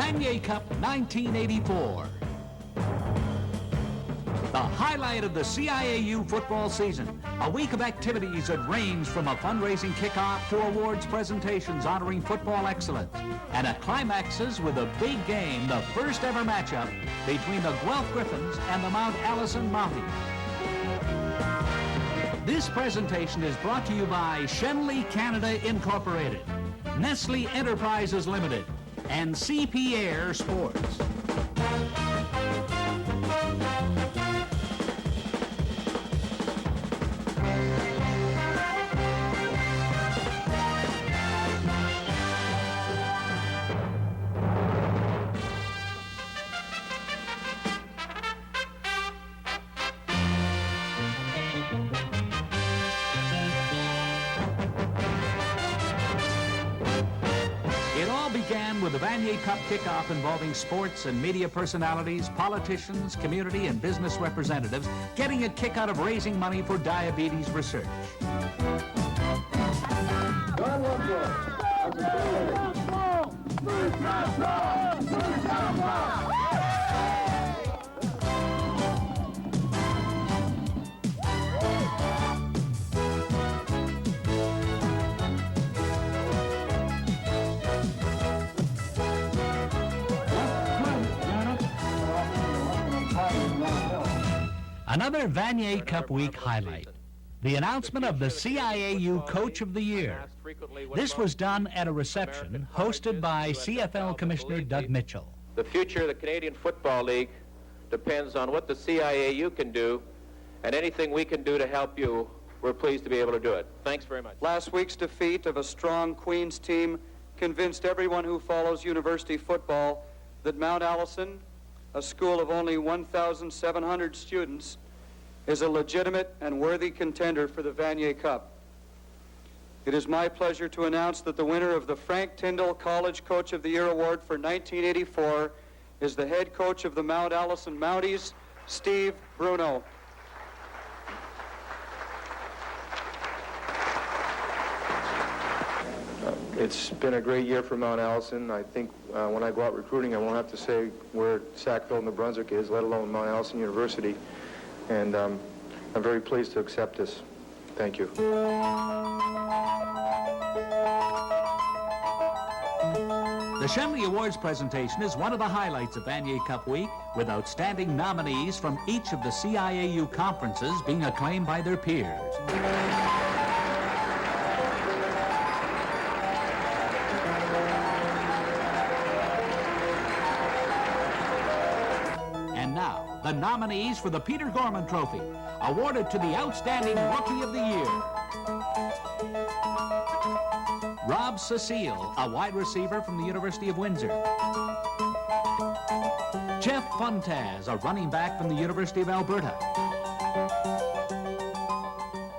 Vanier Cup 1984. The highlight of the CIAU football season. A week of activities that range from a fundraising kickoff to awards presentations honoring football excellence. And it climaxes with a big game, the first ever matchup between the Guelph Gryphons and the Mount Allison Mounties. This presentation is brought to you by Shenley Canada Incorporated, Nestle Enterprises Limited, and CP Air Sports. Began with the Vanier Cup kickoff involving sports and media personalities, politicians, community and business representatives getting a kick out of raising money for diabetes research. Another Vanier Cup week highlight, the announcement of the CIAU Coach of the Year. This was done at a reception hosted by CFL Commissioner Doug Mitchell. The future of the Canadian Football League depends on what the CIAU can do, and anything we can do to help you, we're pleased to be able to do it. Thanks very much. Last week's defeat of a strong Queens team convinced everyone who follows university football that Mount Allison, a school of only 1,700 students, is a legitimate and worthy contender for the Vanier Cup. It is my pleasure to announce that the winner of the Frank Tyndall College Coach of the Year Award for 1984 is the head coach of the Mount Allison Mounties, Steve Bruno. It's been a great year for Mount Allison. I think when I go out recruiting, I won't have to say where Sackville, New Brunswick is, let alone Mount Allison University. And I'm very pleased to accept this. Thank you. The Shenley Awards presentation is one of the highlights of Vanier Cup week, with outstanding nominees from each of the CIAU conferences being acclaimed by their peers. The nominees for the Peter Gorman Trophy, awarded to the Outstanding Rookie of the Year. Rob Cecile, a wide receiver from the University of Windsor. Jeff Funtaz, a running back from the University of Alberta.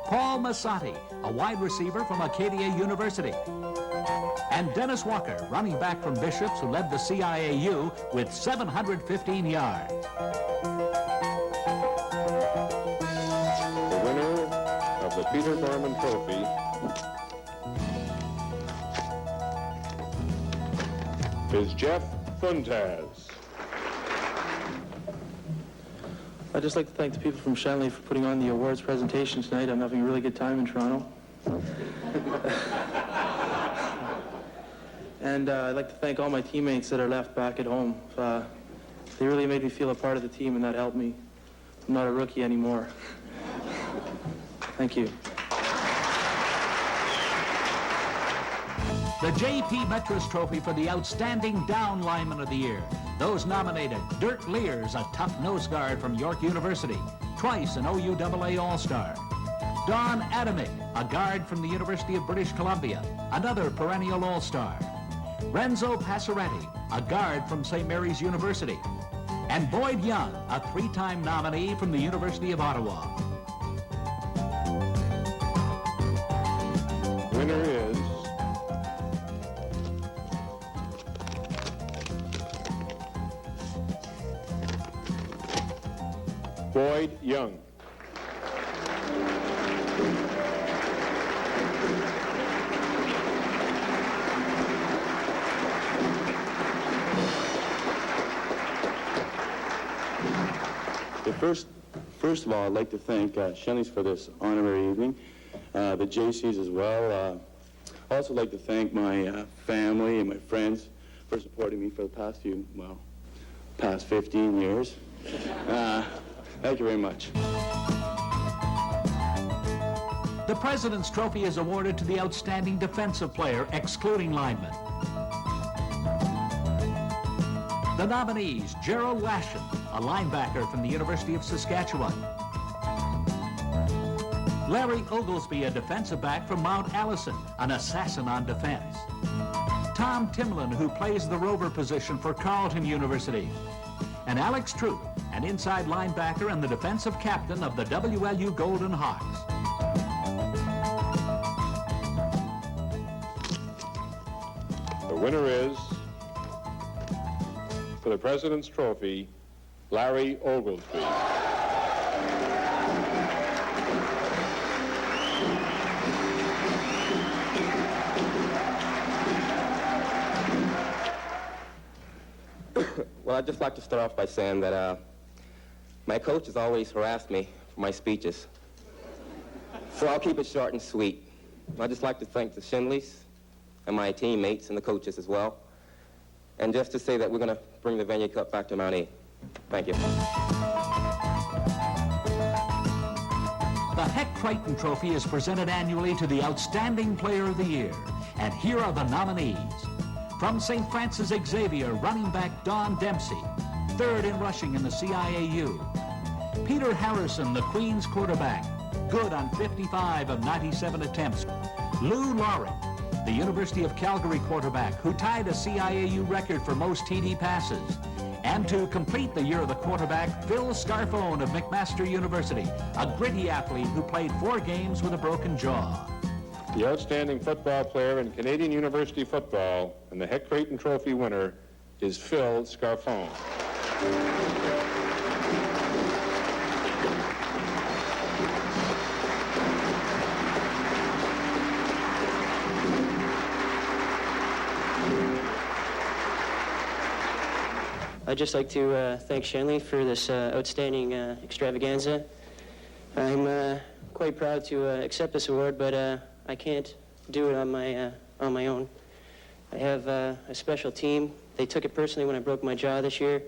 Paul Massotti, a wide receiver from Acadia University. And Dennis Walker, running back from Bishops, who led the CIAU with 715 yards. The Peter Gorman Trophy is Jeff Funtaz. I'd just like to thank the people from Shenley for putting on the awards presentation tonight. I'm having a really good time in Toronto. And I'd like to thank all my teammates that are left back at home. They really made me feel a part of the team, and that helped me. I'm not a rookie anymore. Thank you. The J.P. Metras Trophy for the Outstanding Down Lineman of the Year. Those nominated: Dirk Lears, a tough nose guard from York University, twice an OUAA All-Star. Don Adamick, a guard from the University of British Columbia, another perennial All-Star. Renzo Passaretti, a guard from St. Mary's University. And Boyd Young, a three-time nominee from the University of Ottawa. Winner is Boyd Young. First of all, I'd like to thank Shenley's for this honorary evening, the JCs as well. I'd also like to thank my family and my friends for supporting me for the past 15 years. Thank you very much. The President's Trophy is awarded to the outstanding defensive player, excluding linemen. The nominees, Gerald Lashin, a linebacker from the University of Saskatchewan. Larry Oglesby, a defensive back from Mount Allison, an assassin on defense. Tom Timlin, who plays the rover position for Carleton University. And Alex Troop, an inside linebacker and the defensive captain of the WLU Golden Hawks. The winner is, for the President's Trophy, Larry Oglesby. Well, I'd just like to start off by saying that my coach has always harassed me for my speeches. So I'll keep it short and sweet. I'd just like to thank the Shenleys and my teammates and the coaches as well. And just to say that we're going to bring the Vanier Cup back to Mountie. Thank you. The Heck Crichton Trophy is presented annually to the Outstanding Player of the Year. And here are the nominees. From St. Francis Xavier, running back Don Dempsey, third in rushing in the CIAU. Peter Harrison, the Queen's quarterback, good on 55 of 97 attempts. Lou Laurie, the University of Calgary quarterback, who tied a CIAU record for most TD passes. And to complete the year of the quarterback, Phil Scarfone of McMaster University, a gritty athlete who played 4 games with a broken jaw. The outstanding football player in Canadian University football and the Heck Crichton Trophy winner is Phil Scarfone. I'd just like to thank Shenley for this outstanding extravaganza. I'm quite proud to accept this award, but I can't do it on my own. I have a special team. They took it personally when I broke my jaw this year.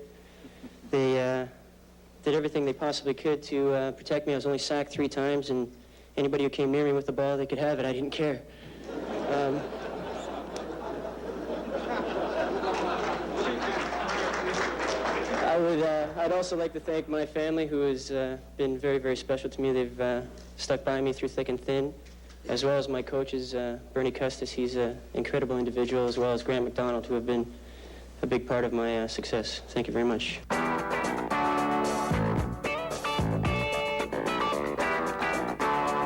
They did everything they possibly could to protect me. I was only sacked 3 times, and anybody who came near me with the ball, they could have it. I didn't care. I'd also like to thank my family, who has been very, very special to me. They've stuck by me through thick and thin, as well as my coaches, Bernie Custis. He's an incredible individual, as well as Grant McDonald, who have been a big part of my success. Thank you very much.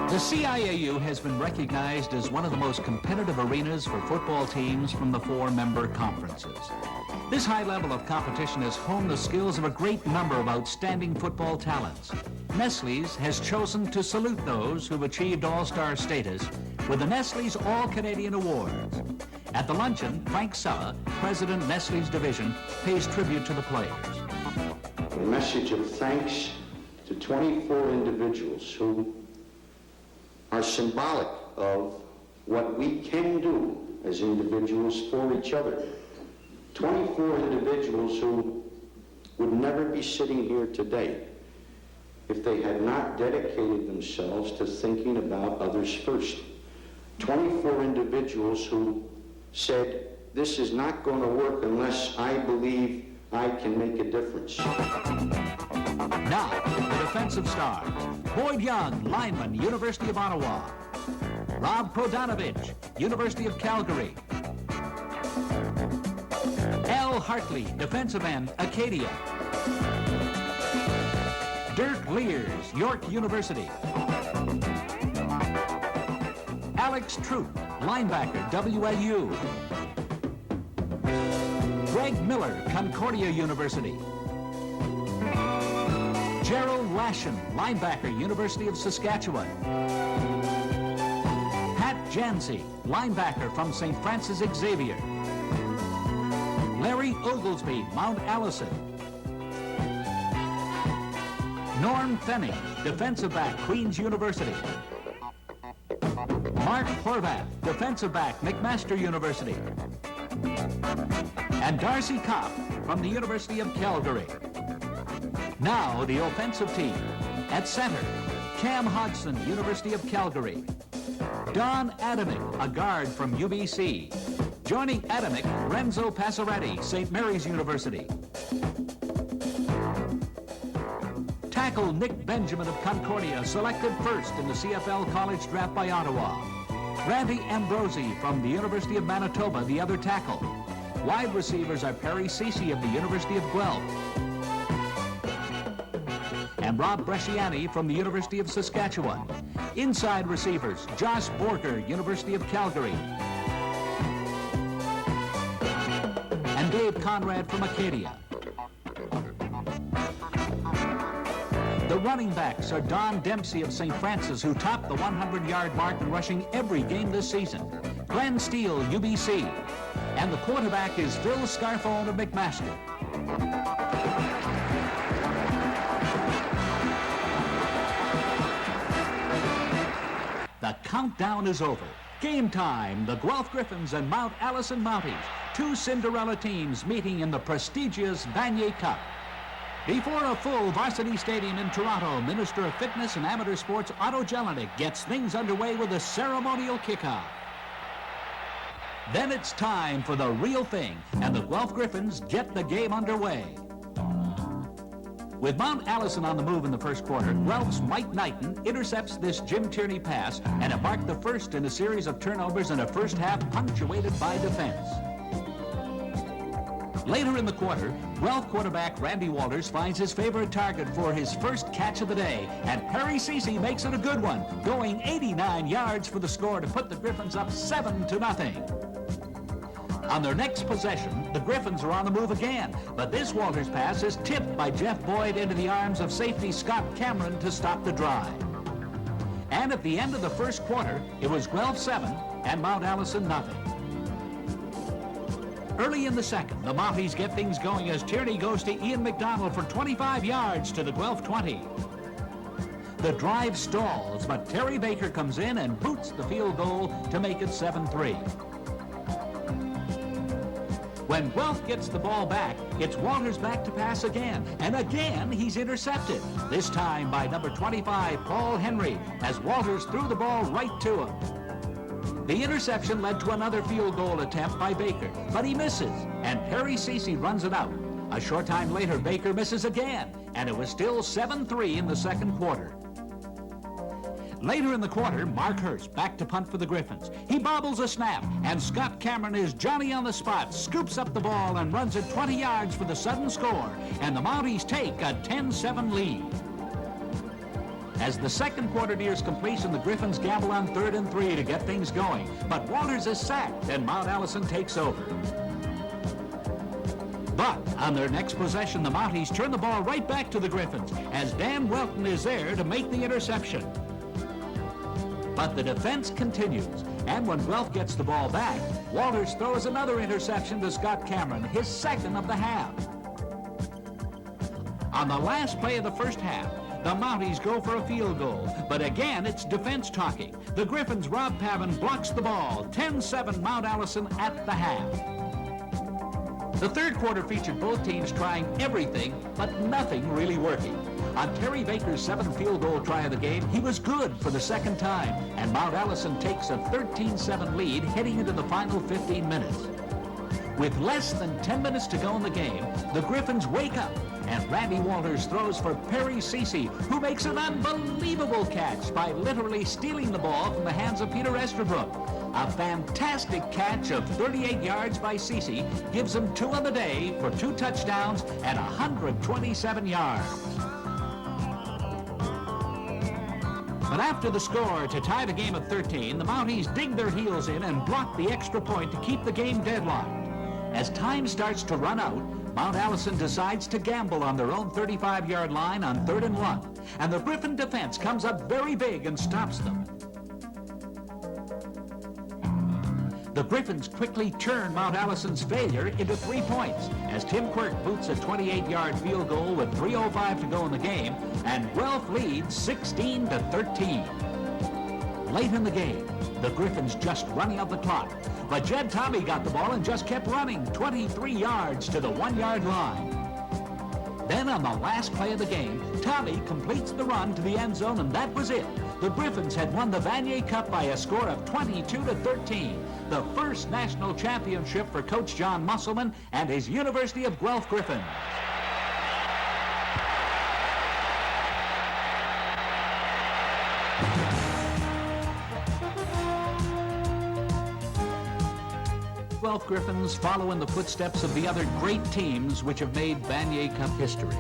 The CIAU has been recognized as one of the most competitive arenas for football teams from the 4 member conferences. This high level of competition has honed the skills of a great number of outstanding football talents. Nestle's has chosen to salute those who've achieved all-star status with the Nestle's All-Canadian Awards. At the luncheon, Frank Sella, President Nestle's Division, pays tribute to the players. A message of thanks to 24 individuals who are symbolic of what we can do as individuals for each other. 24 individuals who would never be sitting here today if they had not dedicated themselves to thinking about others first. 24 individuals who said, this is not going to work unless I believe I can make a difference. Now, the defensive stars. Boyd Young, lineman, University of Ottawa. Rob Prodanovich, University of Calgary. Al Hartley, defensive end, Acadia. Dirk Lears, York University. Alex Troop, linebacker, WLU. Greg Miller, Concordia University. Gerald Lashin, linebacker, University of Saskatchewan. Pat Janzi, linebacker from St. Francis Xavier. Larry Oglesby, Mount Allison. Norm Fenning, defensive back, Queen's University. Mark Horvath, defensive back, McMaster University. And Darcy Kopp from the University of Calgary. Now the offensive team. At center, Cam Hodgson, University of Calgary. Don Adamick, a guard from UBC. Joining Adamick, Renzo Passaretti, St. Mary's University. Tackle Nick Benjamin of Concordia, selected first in the CFL College Draft by Ottawa. Randy Ambrosi from the University of Manitoba, the other tackle. Wide receivers are Perry Ceci of the University of Guelph. And Rob Bresciani from the University of Saskatchewan. Inside receivers, Josh Borger, University of Calgary. And Dave Conrad from Acadia. The running backs are Don Dempsey of St. Francis, who topped the 100-yard mark in rushing every game this season. Glenn Steele, UBC. And the quarterback is Phil Scarfone of McMaster. The countdown is over. Game time. The Guelph Gryphons and Mount Allison Mounties, two Cinderella teams meeting in the prestigious Vanier Cup. Before a full varsity stadium in Toronto, Minister of Fitness and Amateur Sports Otto Jelinek gets things underway with a ceremonial kickoff. Then it's time for the real thing, and the Guelph Gryphons get the game underway. With Mount Allison on the move in the first quarter, Guelph's Mike Knighton intercepts this Jim Tierney pass, and it marked the first in a series of turnovers in a first half punctuated by defense. Later in the quarter, Guelph quarterback Randy Walters finds his favorite target for his first catch of the day, and Perry Ceci makes it a good one, going 89 yards for the score to put the Gryphons up 7-0. On their next possession, the Gryphons are on the move again, but this Walters pass is tipped by Jeff Boyd into the arms of safety Scott Cameron to stop the drive. And at the end of the first quarter, it was Guelph 7 and Mount Allison 0. Early in the second, the Mounties get things going as Tierney goes to Ian McDonald for 25 yards to the Guelph 20. The drive stalls, but Terry Baker comes in and boots the field goal to make it 7-3. When Guelph gets the ball back, it's Walters back to pass again, and again he's intercepted, this time by number 25, Paul Henry, as Walters threw the ball right to him. The interception led to another field goal attempt by Baker, but he misses, and Perry Ceci runs it out. A short time later, Baker misses again, and it was still 7-3 in the second quarter. Later in the quarter, Mark Hurst back to punt for the Gryphons. He bobbles a snap, and Scott Cameron is Johnny on the spot, scoops up the ball and runs it 20 yards for the sudden score, and the Mounties take a 10-7 lead. As the second quarter nears completion, the Gryphons gamble on 3rd and 3 to get things going, but Walters is sacked and Mount Allison takes over. But on their next possession, the Mounties turn the ball right back to the Gryphons as Dan Welton is there to make the interception. But the defense continues, and when Guelph gets the ball back, Walters throws another interception to Scott Cameron, his second of the half. On the last play of the first half, the Mounties go for a field goal, but again it's defense talking. The Gryphons' Rob Pavin blocks the ball, 10-7 Mount Allison at the half. The third quarter featured both teams trying everything, but nothing really working. On Terry Baker's 7th field goal try of the game, he was good for the second time, and Mount Allison takes a 13-7 lead heading into the final 15 minutes. With less than 10 minutes to go in the game, the Gryphons wake up, and Randy Walters throws for Perry Ceci, who makes an unbelievable catch by literally stealing the ball from the hands of Peter Esterbrook. A fantastic catch of 38 yards by Ceci gives him 2 on the day for 2 touchdowns and 127 yards. But after the score to tie the game at 13, the Mounties dig their heels in and block the extra point to keep the game deadlocked. As time starts to run out, Mount Allison decides to gamble on their own 35-yard line on 3rd and 1, and the Gryphon defense comes up very big and stops them. The Gryphons quickly turn Mount Allison's failure into 3 points as Tim Quirk boots a 28-yard field goal with 3:05 to go in the game, and Guelph leads 16-13. Late in the game, the Gryphons just running out the clock, but Jed Tommy got the ball and just kept running 23 yards to the 1-yard line. Then on the last play of the game, Tommy completes the run to the end zone, and that was it. The Gryphons had won the Vanier Cup by a score of 22-13, the first national championship for Coach John Musselman and his University of Guelph Gryphons. Guelph Gryphons follow in the footsteps of the other great teams which have made Vanier Cup history.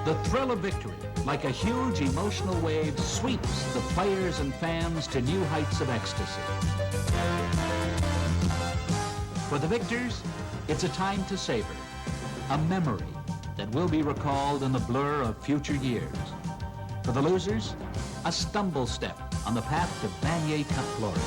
The thrill of victory, like a huge emotional wave, sweeps the players and fans to new heights of ecstasy. For the victors, it's a time to savor, a memory that will be recalled in the blur of future years. For the losers, a stumble step on the path to Vanier Cup glory.